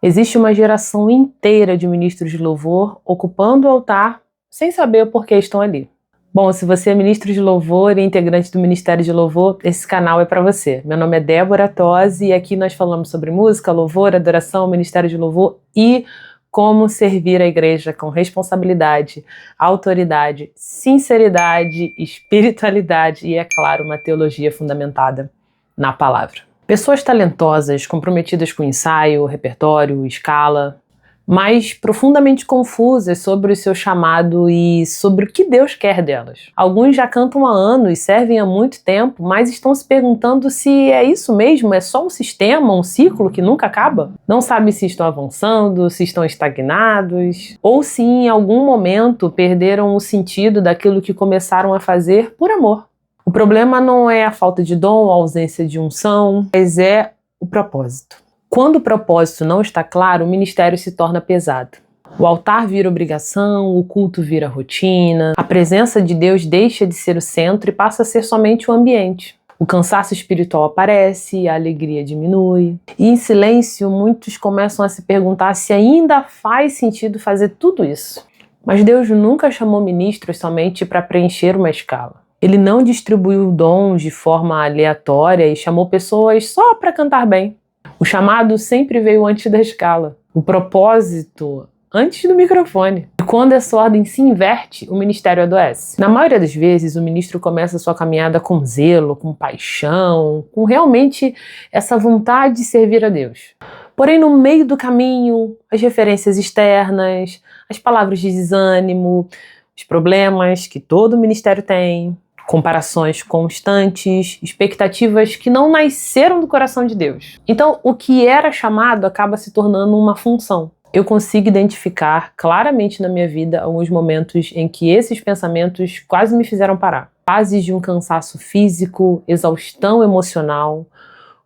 Existe uma geração inteira de ministros de louvor ocupando o altar sem saber o porquê estão ali. Bom, se você é ministro de louvor e integrante do Ministério de Louvor, esse canal é para você. Meu nome é Débora Tosi e aqui nós falamos sobre música, louvor, adoração, Ministério de Louvor e como servir a igreja com responsabilidade, autoridade, sinceridade, espiritualidade e, é claro, uma teologia fundamentada na palavra. Pessoas talentosas, comprometidas com ensaio, repertório, escala, mas profundamente confusas sobre o seu chamado e sobre o que Deus quer delas. Alguns já cantam há anos e servem há muito tempo, mas estão se perguntando se é isso mesmo, é só um sistema, um ciclo que nunca acaba? Não sabem se estão avançando, se estão estagnados, ou se em algum momento perderam o sentido daquilo que começaram a fazer por amor. O problema não é a falta de dom, a ausência de unção, mas é o propósito. Quando o propósito não está claro, o ministério se torna pesado. O altar vira obrigação, o culto vira rotina, a presença de Deus deixa de ser o centro e passa a ser somente o ambiente. O cansaço espiritual aparece, a alegria diminui. E em silêncio, muitos começam a se perguntar se ainda faz sentido fazer tudo isso. Mas Deus nunca chamou ministros somente para preencher uma escala. Ele não distribuiu dons de forma aleatória e chamou pessoas só para cantar bem. O chamado sempre veio antes da escala, o propósito antes do microfone. E quando essa ordem se inverte, o ministério adoece. Na maioria das vezes, o ministro começa sua caminhada com zelo, com paixão, com realmente essa vontade de servir a Deus. Porém, no meio do caminho, as referências externas, as palavras de desânimo, os problemas que todo ministério tem, comparações constantes, expectativas que não nasceram do coração de Deus. Então, o que era chamado acaba se tornando uma função. Eu consigo identificar claramente na minha vida alguns momentos em que esses pensamentos quase me fizeram parar. Fases de um cansaço físico, exaustão emocional,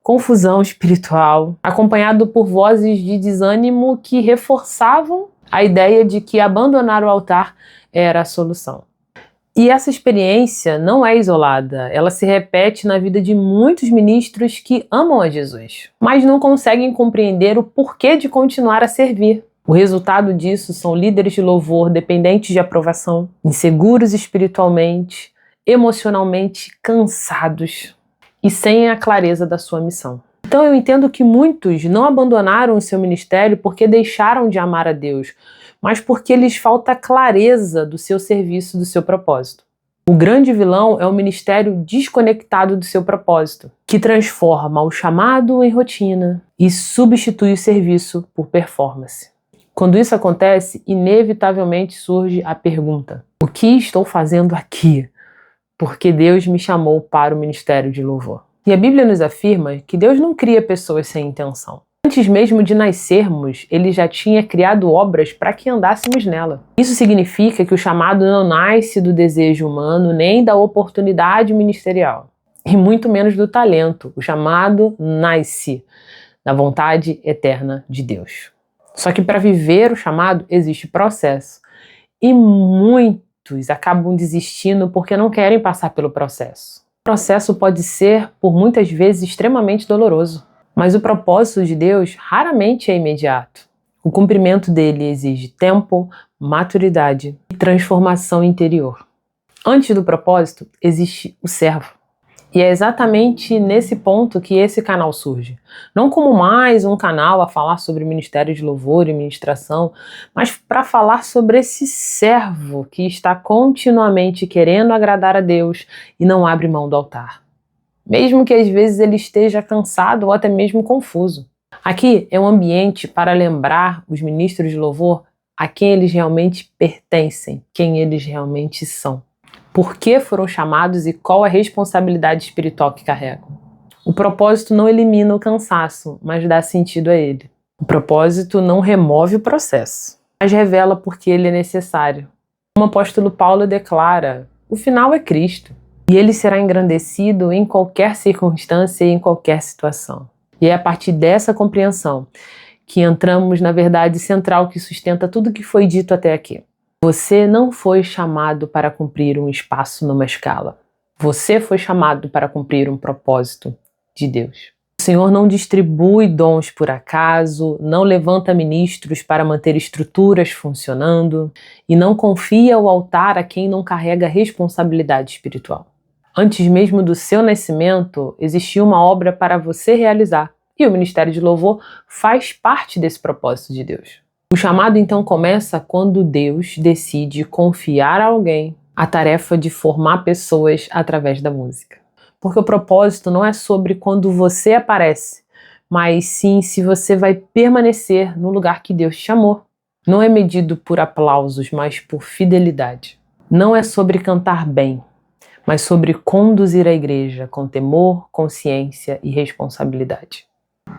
confusão espiritual, acompanhado por vozes de desânimo que reforçavam a ideia de que abandonar o altar era a solução. E essa experiência não é isolada, ela se repete na vida de muitos ministros que amam a Jesus, mas não conseguem compreender o porquê de continuar a servir. O resultado disso são líderes de louvor dependentes de aprovação, inseguros espiritualmente, emocionalmente cansados e sem a clareza da sua missão. Então eu entendo que muitos não abandonaram o seu ministério porque deixaram de amar a Deus, mas porque lhes falta clareza do seu serviço, do seu propósito. O grande vilão é o ministério desconectado do seu propósito, que transforma o chamado em rotina e substitui o serviço por performance. Quando isso acontece, inevitavelmente surge a pergunta: o que estou fazendo aqui? Porque Deus me chamou para o ministério de louvor. E a Bíblia nos afirma que Deus não cria pessoas sem intenção. Antes mesmo de nascermos, Ele já tinha criado obras para que andássemos nela. Isso significa que o chamado não nasce do desejo humano nem da oportunidade ministerial, e muito menos do talento. O chamado nasce da vontade eterna de Deus. Só que para viver o chamado existe processo, e muitos acabam desistindo porque não querem passar pelo processo. O processo pode ser, por muitas vezes, extremamente doloroso. Mas o propósito de Deus raramente é imediato. O cumprimento dele exige tempo, maturidade e transformação interior. Antes do propósito, existe o servo. E é exatamente nesse ponto que esse canal surge. Não como mais um canal a falar sobre ministério de louvor e ministração, mas para falar sobre esse servo que está continuamente querendo agradar a Deus e não abre mão do altar. Mesmo que às vezes ele esteja cansado ou até mesmo confuso. Aqui é um ambiente para lembrar os ministros de louvor a quem eles realmente pertencem, quem eles realmente são. Por que foram chamados e qual a responsabilidade espiritual que carregam. O propósito não elimina o cansaço, mas dá sentido a ele. O propósito não remove o processo, mas revela por que ele é necessário. Como o apóstolo Paulo declara, o final é Cristo. E ele será engrandecido em qualquer circunstância e em qualquer situação. E é a partir dessa compreensão que entramos na verdade central que sustenta tudo que foi dito até aqui. Você não foi chamado para cumprir um espaço numa escala. Você foi chamado para cumprir um propósito de Deus. O Senhor não distribui dons por acaso, não levanta ministros para manter estruturas funcionando e não confia o altar a quem não carrega responsabilidade espiritual. Antes mesmo do seu nascimento, existia uma obra para você realizar, e o Ministério de Louvor faz parte desse propósito de Deus. O chamado então começa quando Deus decide confiar a alguém a tarefa de formar pessoas através da música. Porque o propósito não é sobre quando você aparece, mas sim se você vai permanecer no lugar que Deus te chamou. Não é medido por aplausos, mas por fidelidade. Não é sobre cantar bem, mas sobre conduzir a igreja com temor, consciência e responsabilidade.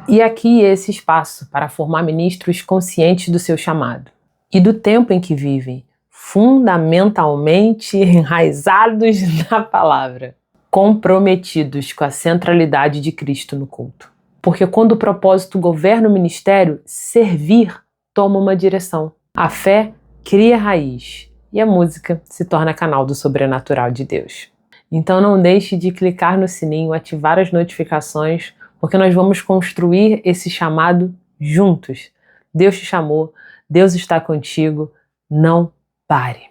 E aqui esse espaço para formar ministros conscientes do seu chamado e do tempo em que vivem, fundamentalmente enraizados na palavra, comprometidos com a centralidade de Cristo no culto. Porque quando o propósito governa o ministério, servir toma uma direção. A fé cria raiz e a música se torna canal do sobrenatural de Deus. Então não deixe de clicar no sininho, ativar as notificações, porque nós vamos construir esse chamado juntos. Deus te chamou, Deus está contigo, não pare.